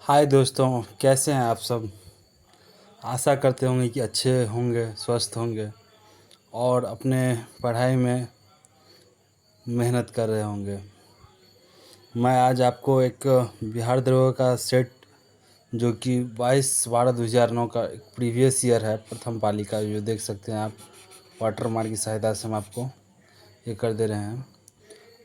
हाय दोस्तों, कैसे हैं आप सब। आशा करते होंगे कि अच्छे होंगे, स्वस्थ होंगे और अपने पढ़ाई में मेहनत कर रहे होंगे। मैं आज आपको एक बिहार दरोगा का सेट जो कि 22/12/2009 का एक प्रीवियस ईयर है, प्रथम पाली का, जो देख सकते हैं आप। वाटर मार्क की सहायता से हम आपको ये कर दे रहे हैं।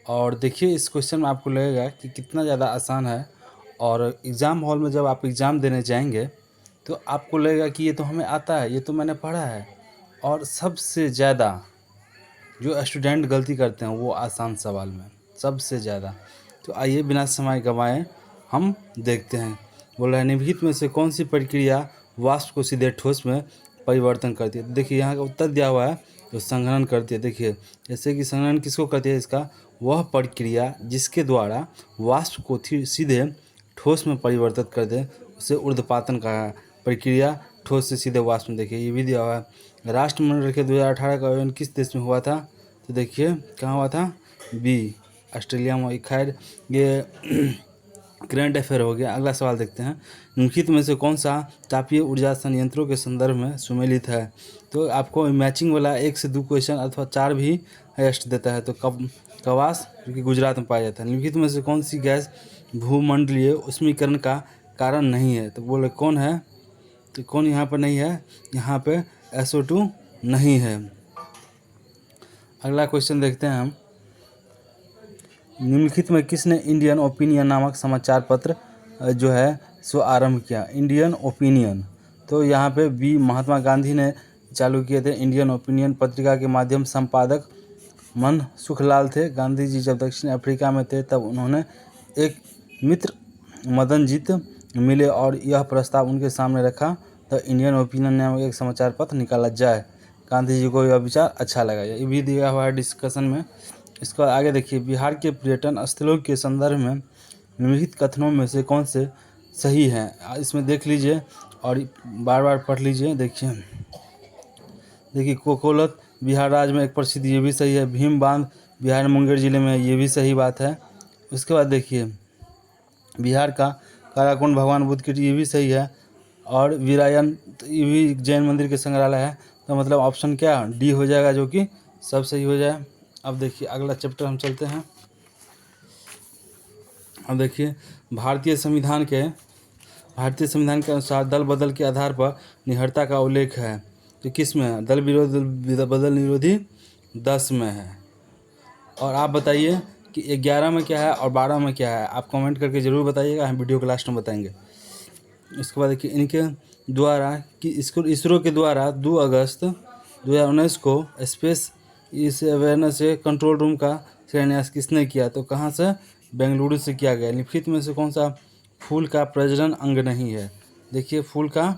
और देखिए, इस क्वेश्चन में आपको लगेगा कि कितना ज़्यादा आसान है। और एग्ज़ाम हॉल में जब आप एग्ज़ाम देने जाएंगे तो आपको लगेगा कि ये तो हमें आता है, ये तो मैंने पढ़ा है। और सबसे ज़्यादा जो स्टूडेंट गलती करते हैं वो आसान सवाल में सबसे ज़्यादा। तो आइए बिना समय गंवाए हम देखते हैं। बोल रहा है, निम्नलिखित में से कौन सी प्रक्रिया वाष्प को सीधे ठोस में परिवर्तन करती है। तो देखिए यहाँ का उत्तर दिया हुआ है, तो संघनन करती है। देखिए जैसे कि संघनन किसको करती है, इसका वह प्रक्रिया जिसके द्वारा वाष्प को सीधे ठोस में परिवर्तित कर दे उसे ऊर्ध्वपातन कहा है। प्रक्रिया ठोस से सीधे वाष्प में। देखिए ये भी दिया हुआ है। राष्ट्रमंडल के 2018 का आयोजन किस देश में हुआ था। तो देखिए कहाँ हुआ था, बी, ऑस्ट्रेलिया में। खैर ये करंट अफेयर हो गया। अगला सवाल देखते हैं। निम्नलिखित में से कौन सा तापीय ऊर्जा संयंत्रों के संदर्भ में सुमेलित है। तो आपको मैचिंग वाला 1 से 2 क्वेश्चन अथवा 4 भी हाईएस्ट देता है। तो कवास जो कि गुजरात में पाया जाता है। निम्नलिखित में से कौन सी गैस भूमंडलीय उष्मीकरण का कारण नहीं है। तो बोले कौन है, तो कौन यहाँ पर नहीं है, यहाँ पे SO2 नहीं है। अगला क्वेश्चन देखते हैं हम। निम्नलिखित में किसने इंडियन ओपिनियन नामक समाचार पत्र जो है सो आरंभ किया। इंडियन ओपिनियन, तो यहाँ पे बी, महात्मा गांधी ने चालू किए थे। इंडियन ओपिनियन पत्रिका के माध्यम संपादक मन सुखलाल थे। गांधी जी जब दक्षिण अफ्रीका में थे तब उन्होंने एक मित्र मदनजीत मिले और यह प्रस्ताव उनके सामने रखा, द इंडियन ओपिनियन नामक एक समाचार पत्र निकाला जाए। गांधी जी को यह विचार अच्छा लगा। ये भी दिया हुआ है डिस्कशन में। इसको आगे देखिए। बिहार के पर्यटन स्थलों के संदर्भ में निम्नलिखित कथनों में से कौन से सही हैं। इसमें देख लीजिए और बार बार पढ़ लीजिए। देखिए कोकोलत बिहार राज्य में एक प्रसिद्ध, ये भी सही है। भीम बांध बिहार मुंगेर जिले में, ये भी सही बात है। उसके बाद देखिए बिहार का काराकोंड भगवान बुद्ध की, ये भी सही है। और वीरायन, तो ये भी जैन मंदिर के संग्रहालय है। तो मतलब ऑप्शन क्या, डी हो जाएगा, जो कि सब सही हो जाए। अब देखिए अगला चैप्टर हम चलते हैं। अब देखिए भारतीय संविधान के अनुसार दल बदल के आधार पर निहरता का उल्लेख है। तो किस में है, दल बदल निरोधी 10 में है। और आप बताइए कि 11 में क्या है और 12 में क्या है। आप कमेंट करके ज़रूर बताइएगा, हम वीडियो के लास्ट में बताएंगे। उसके बाद देखिए इनके द्वारा कि इसरो के द्वारा 2 अगस्त 2019 को स्पेस इस अवेयरनेस से कंट्रोल रूम का शिलान्यास किसने किया। तो कहाँ से, बेंगलुरु से किया गया। निम्नलिखित में से कौन सा फूल का प्रजनन अंग नहीं है। देखिए फूल का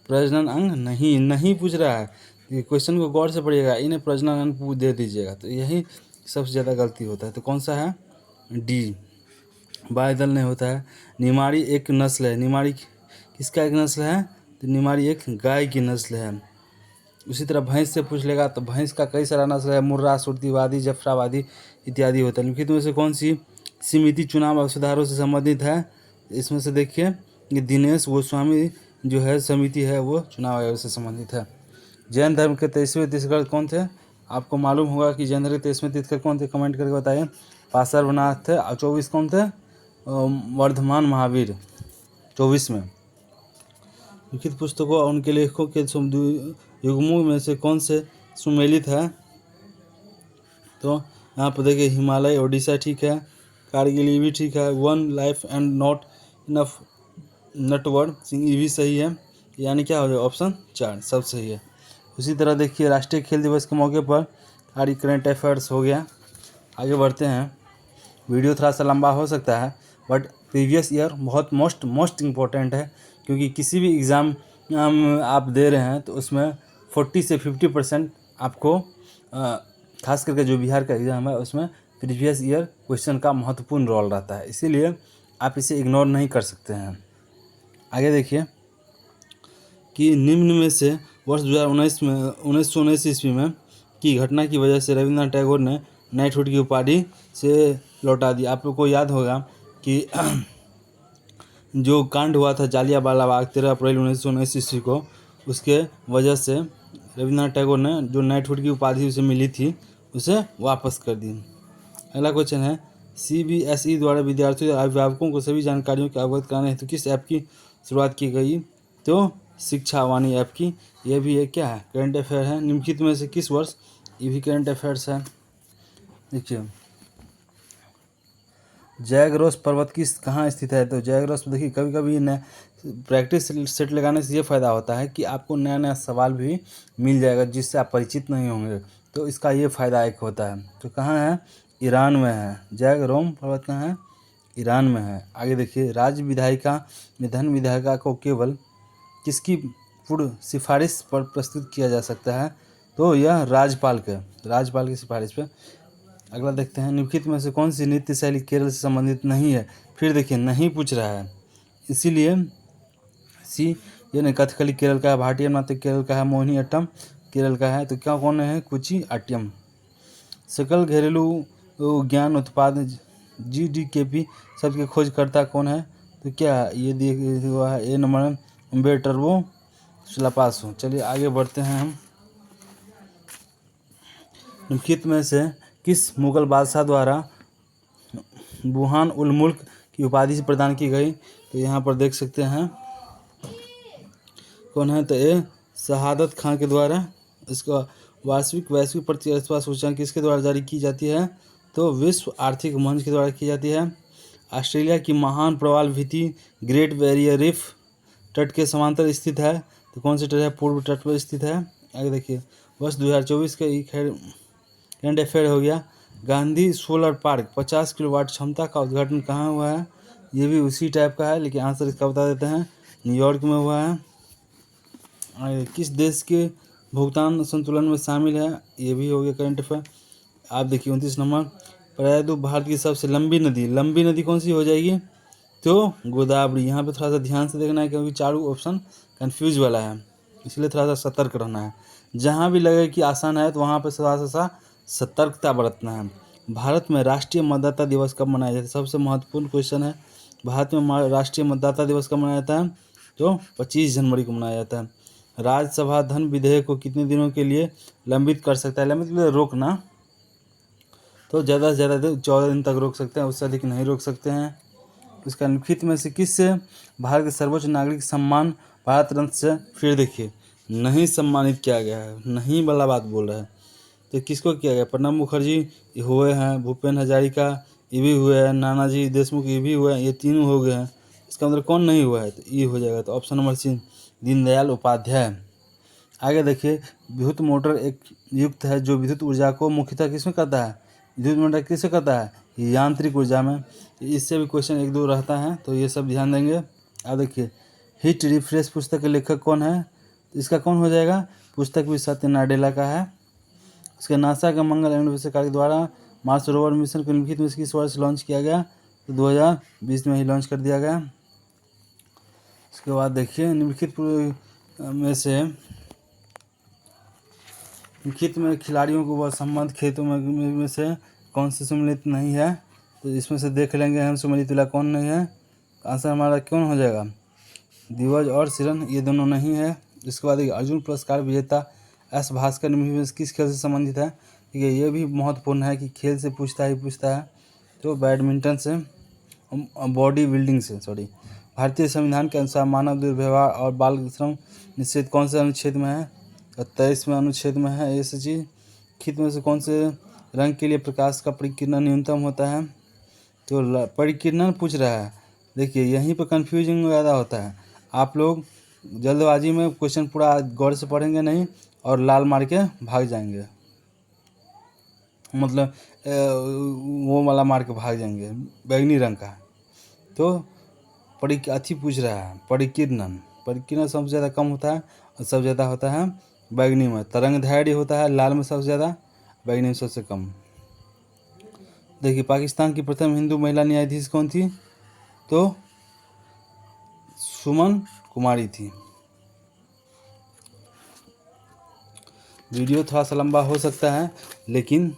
प्रजनन अंग नहीं पूछ रहा है। ये क्वेश्चन को गौर से पढ़िएगा, इन्हें प्रजनन अंग दे दीजिएगा। तो यही सबसे ज़्यादा गलती होता है। तो कौन सा है, डी, बायदल नहीं होता है। निमाड़ी एक नस्ल है। निमाड़ी किसका एक नस्ल है, तो निमाड़ी एक गाय की नस्ल है। उसी तरह भैंस से पूछ लेगा तो भैंस का कई सारा नस्ल है, मुर्रा, सुरतीवादी, जफराबादी इत्यादि होता है। निम्नलिखित में से कौन सी समिति चुनाव और सुधारों से संबंधित है। इसमें से देखिए ये दिनेश गोस्वामी जो है समिति है वो चुनाव आयोग से संबंधित है। जैन धर्म के 23वें तीर्थंकर कौन थे। आपको मालूम होगा कि जैन धर्म के 23वें तीर्थंकर कौन थे, कमेंट करके बताइए। पार्श्वनाथ थे। और 24 कौन थे, वर्धमान महावीर 24 में। लिखित पुस्तकों और उनके लेखकों के युग्मों में से कौन से सुमेलित है। तो यहाँ पर देखिए हिमालय, ओडिशा ठीक है। कारगिल, ये भी ठीक है। One life and not enough Natwar Singh, ये भी सही है। यानी क्या हो जाए, ऑप्शन 4 सब सही है। उसी तरह देखिए राष्ट्रीय खेल दिवस के मौके पर सारी करंट अफेयर्स हो गया। आगे बढ़ते हैं। वीडियो थोड़ा सा लंबा हो सकता है बट प्रीवियस ईयर बहुत मोस्ट इम्पोर्टेंट है, क्योंकि किसी भी एग्ज़ाम आप दे रहे हैं तो उसमें 40 से 50% आपको खास करके जो बिहार का एग्ज़ाम है उसमें प्रीवियस ईयर क्वेश्चन का महत्वपूर्ण रोल रहता है, इसीलिए आप इसे इग्नोर नहीं कर सकते हैं। आगे देखिए कि निम्न में से वर्ष 2019 में 1919 ईस्वी में की घटना की वजह से रविन्द्रनाथ टैगोर ने नाइटहुड की उपाधि से लौटा दी। आप लोग को याद होगा कि जो कांड हुआ था जालियांवाला बाग 13 अप्रैल 1919 ईस्वी को, उसके वजह से रविन्द्रनाथ टैगोर ने जो नाइटहुड की उपाधि उसे मिली थी उसे वापस कर दी। अगला क्वेश्चन है, CBSE द्वारा विद्यार्थियों और अभिभावकों को सभी जानकारियों के अवगत कराने हेतु किस ऐप की शुरुआत की गई? तो शिक्षा वाणी ऐप की। यह भी एक क्या है, करंट अफेयर है। निम्नलिखित में से किस वर्ष, ये भी करंट अफेयर्स है। देखिए, जैगरोस पर्वत किस कहाँ स्थित है? तो जैगरोस, देखिए कभी कभी न प्रैक्टिस सेट लगाने से ये फ़ायदा होता है कि आपको नया नया सवाल भी मिल जाएगा जिससे आप परिचित नहीं होंगे, तो इसका ये फ़ायदा एक होता है। तो कहाँ है? ईरान में है। जैगरोम पर्वत कहाँ है? ईरान में है। आगे देखिए, राज्य विधायिका में धन विधायिका को केवल किसकी पूर्ण सिफारिश पर प्रस्तुत किया जा सकता है? तो यह राज्यपाल की सिफारिश पर। अगला देखते हैं, निम्नलिखित में से कौन सी नृत्य शैली केरल से संबंधित नहीं है? फिर देखिए, नहीं पूछ रहा है, इसीलिए सी ये नहीं। कथकली केरल का है, भारतीयनाट्यम केरल का है, मोहिनीअट्टम केरल का है। तो क्या कौन है? कुची अट्टम। सकल घरेलू ज्ञान उत्पाद GDKP शब्द के खोजकर्ता कौन है? तो क्या ये दिया हुआ है, ए नंबर उम्बेर्टो लापासो। चलिए आगे बढ़ते हैं हम। निम्नलिखित में से किस मुगल बादशाह द्वारा बुरहान उल मुल्क की उपाधि से प्रदान की गई? तो यहाँ पर देख सकते हैं कौन है? तो ये शहादत खां के द्वारा। इसका वैश्विक प्रतिस्पर्धा सूचकांक किसके द्वारा जारी की जाती है? तो विश्व आर्थिक मंच के द्वारा की जाती है। ऑस्ट्रेलिया की महान प्रवाल भित्ति ग्रेट बैरियर रीफ तट के समांतर स्थित है। तो कौन से तट है? पूर्व तट पर स्थित है। आगे देखिए, वर्ष 2024 का करंट अफेयर हो गया। गांधी सोलर पार्क 50 किलोवाट क्षमता का उद्घाटन कहाँ हुआ है? ये भी उसी टाइप का है, लेकिन आंसर इसका बता देते हैं, न्यूयॉर्क में हुआ है। किस देश के भुगतान संतुलन में शामिल है? ये भी हो गया करंट अफेयर। आप देखिए 29 नंबर, प्रायद्वीप भारत की सबसे लंबी नदी कौन सी हो जाएगी? तो गोदावरी। यहाँ पे थोड़ा सा ध्यान से देखना है क्योंकि चारों ऑप्शन कंफ्यूज वाला है, इसलिए थोड़ा सा सतर्क रहना है। जहाँ भी लगे कि आसान है तो वहाँ पे थोड़ा सा सतर्कता बरतना है। भारत में राष्ट्रीय मतदाता दिवस कब मनाया जाता है? सबसे महत्वपूर्ण क्वेश्चन है। भारत में राष्ट्रीय मतदाता दिवस कब मनाया जाता है? तो 25 जनवरी को मनाया जाता है। राज्यसभा धन विधेयक को कितने दिनों के लिए लंबित कर सकता है? लंबित मतलब रोकना, तो ज़्यादा से ज़्यादा 14 दिन तक रोक सकते हैं, उससे अधिक नहीं रोक सकते हैं। इसका निम्नलिखित में से किससे भारत के सर्वोच्च नागरिक सम्मान भारत रत्न से, फिर देखिए, नहीं सम्मानित किया गया है, नहीं वाला बात बोल रहा है। तो किसको किया गया? प्रणब मुखर्जी हुए हैं, भूपेन हजारिका ये भी हुए हैं, नानाजी देशमुख ये भी हुए हैं, ये तीनों हो गए हैं। इसका मतलब कौन नहीं हुआ है? तो ये हो जाएगा। तो option number C, Deendayal Upadhyaya. आगे देखिए, विद्युत मोटर एक युक्त है जो विद्युत ऊर्जा को मुख्यतः किसमें करता है? विद्युत मोटर किससे करता है? यांत्रिक ऊर्जा में। इससे भी क्वेश्चन एक दो रहता है, तो ये सब ध्यान देंगे। अब देखिए, हिट रिफ्रेश पुस्तक के लेखक कौन है? इसका कौन हो जाएगा? पुस्तक भी सत्य नाडेला का है। इसके नासा के मंगल अन्वेषण कार्य द्वारा मार्स रोवर मिशन को निम्नलिखित में किस वर्ष लॉन्च किया गया? तो 2020 में ही लॉन्च कर दिया गया। इसके बाद देखिए, निम्नलिखित में से निम्नलिखित में खिलाड़ियों को वह संबंध खेतों में से कौन से सम्मिलित नहीं है? तो इसमें से देख लेंगे हम, सम्मिलित वाला कौन नहीं है? आंसर हमारा कौन हो जाएगा? दिवज और सिरन, ये दोनों नहीं है। इसके बाद अर्जुन पुरस्कार विजेता एस भास्कर निम्नलिखित में किस खेल से संबंधित है? ठीक है, ये भी महत्वपूर्ण है कि खेल से पूछता है। तो बैडमिंटन से, बॉडी बिल्डिंग से, सॉरी। भारतीय संविधान के अनुसार मानव दुर्व्यवहार और बाल श्रम निषेध कौन से अनुच्छेद में है? 23वें अनुच्छेद में है। ऐसी चीज खित में से कौन से रंग के लिए प्रकाश का परिकिरण न्यूनतम होता है? तो परिकिरण पूछ रहा है। देखिए, यहीं पर कन्फ्यूजिंग ज़्यादा होता है। आप लोग जल्दबाजी में क्वेश्चन पूरा गौर से पढ़ेंगे नहीं और लाल मार के भाग जाएंगे, मतलब वो वाला मार के भाग जाएंगे, बैंगनी रंग का। तो अथी पूछ रहा है, परिकिरण सबसे ज़्यादा कम होता है और सबसे ज़्यादा होता है बैंगनी में। तरंग धैर्य होता है लाल में सबसे ज़्यादा, बैंगनी में सबसे कम। देखिए, पाकिस्तान की प्रथम हिंदू महिला न्यायाधीश कौन थी? तो सुमन कुमारी थी। वीडियो थोड़ा सा लंबा हो सकता है, लेकिन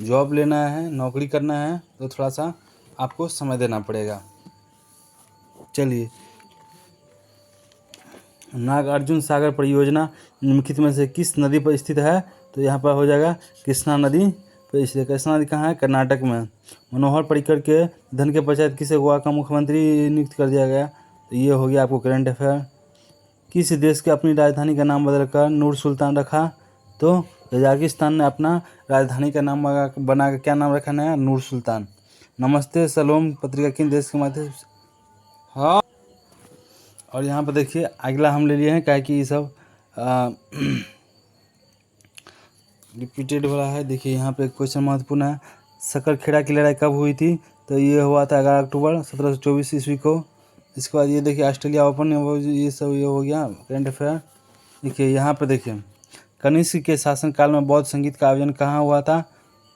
जॉब लेना है, नौकरी करना है, तो थोड़ा सा आपको समय देना पड़ेगा। चलिए, नागार्जुन सागर परियोजना निम्नलिखित में से किस नदी पर स्थित है? तो यहाँ पर हो जाएगा कृष्णा नदी पर स्थित। कृष्णा नदी कहाँ है? कर्नाटक में। मनोहर पर्रिकर के निधन के पश्चात किसे गोवा का मुख्यमंत्री नियुक्त कर दिया गया? तो ये हो गया आपको करंट अफेयर। किस देश के अपनी राजधानी का नाम बदलकर नूर सुल्तान रखा? तो कजाकिस्तान ने अपना राजधानी का नाम बना के क्या नाम रखा नया? नूर सुल्तान। नमस्ते सलोम पत्रिका किन देश के माध्यम से? हाँ, और यहाँ पर देखिए अगला हम ले लिए हैं, क्या कि ये सब रिपीटेड वाला है। देखिए यहाँ पे क्वेश्चन महत्वपूर्ण है। सकरखेड़ा की लड़ाई कब हुई थी? तो ये हुआ था 11 अक्टूबर 1724 ईस्वी को। इसके बाद ये देखिए ऑस्ट्रेलिया ओपन, ये सब ये हो गया करंट अफेयर। देखिए यहाँ पे देखिए कनिष्क के शासनकाल में बौद्ध संगीत का आयोजन कहाँ हुआ था?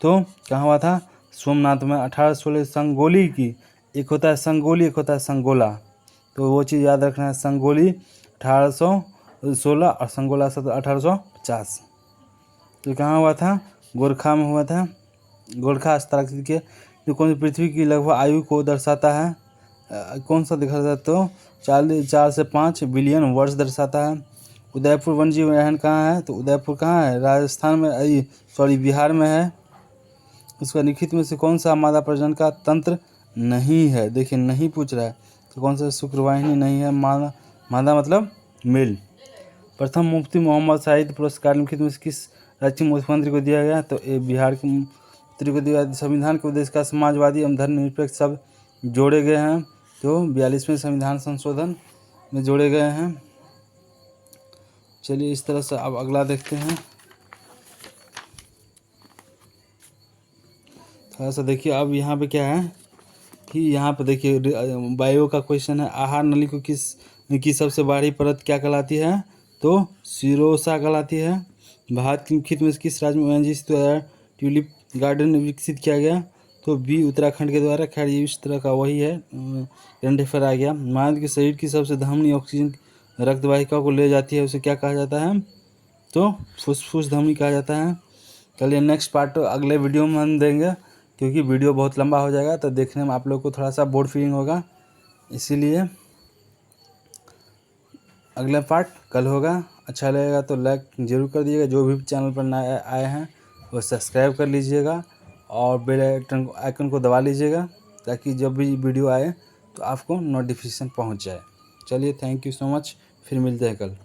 तो कहाँ हुआ था? सोमनाथ में। 1816 संगोली की, एक होता है संगोली, एक होता है संगोला, तो वो चीज़ याद रखना है। संगोली 1816 और संगोला 1850। तो कहाँ हुआ था? गोरखा में हुआ था। गोरखा हस्ताक्षर के जो कौन सी पृथ्वी की लगभग आयु को दर्शाता है? कौन सा दिखा था? तो 4 से 5 बिलियन वर्ष दर्शाता है। उदयपुर वन्यजीव उद्यान कहाँ है? तो उदयपुर कहाँ है? राजस्थान में, सॉरी बिहार में है। उसका लिखित में से कौन सा मादा प्रजनन का तंत्र नहीं है? देखिए नहीं पूछ रहा है, तो कौन सा? शुक्रवाहिनी नहीं है। मादा मतलब मेल। प्रथम मुफ्ती मोहम्मद साहित्य पुरस्कार निम्नलिखित में से किस राज्य के मुख्यमंत्री को दिया गया? तो ये बिहार के मुख्यमंत्री को दिया। संविधान के उद्देश्य का समाजवादी एवं धर्मनिरपेक्ष शब्द जोड़े गए हैं? तो 42वें संविधान संशोधन में जोड़े गए हैं। चलिए इस तरह से अब अगला देखते हैं। थोड़ा सा देखिए अब यहाँ पे क्या है कि यहाँ पे देखिए बायो का क्वेश्चन है। आहार नली को की सबसे बाहरी परत क्या कहलाती है? तो सिरोसा कहलाती है। भारत के मुख्य में किस राज्य में ONGC द्वारा ट्यूलिप गार्डन विकसित किया गया? तो बी उत्तराखंड के द्वारा। खैर ये इस तरह का वही है, करंट अफेयर आ गया। मानव के शरीर की सबसे धमनी ऑक्सीजन रक्त वाहिका को ले जाती है, उसे क्या कहा जाता है? तो फुसफुस धमनी कहा जाता है। चलिए नेक्स्ट पार्ट अगले वीडियो में हम देंगे, क्योंकि वीडियो बहुत लंबा हो जाएगा तो देखने में आप लोग को थोड़ा सा बोर फीलिंग होगा, इसीलिए अगला पार्ट कल होगा। अच्छा लगेगा तो लाइक ज़रूर कर दीजिएगा। जो भी चैनल पर नए आए हैं वो सब्सक्राइब कर लीजिएगा और बेल आइकन को दबा लीजिएगा, ताकि जब भी वीडियो आए तो आपको नोटिफिकेशन पहुंच जाए। चलिए थैंक यू सो मच, फिर मिलते हैं कल।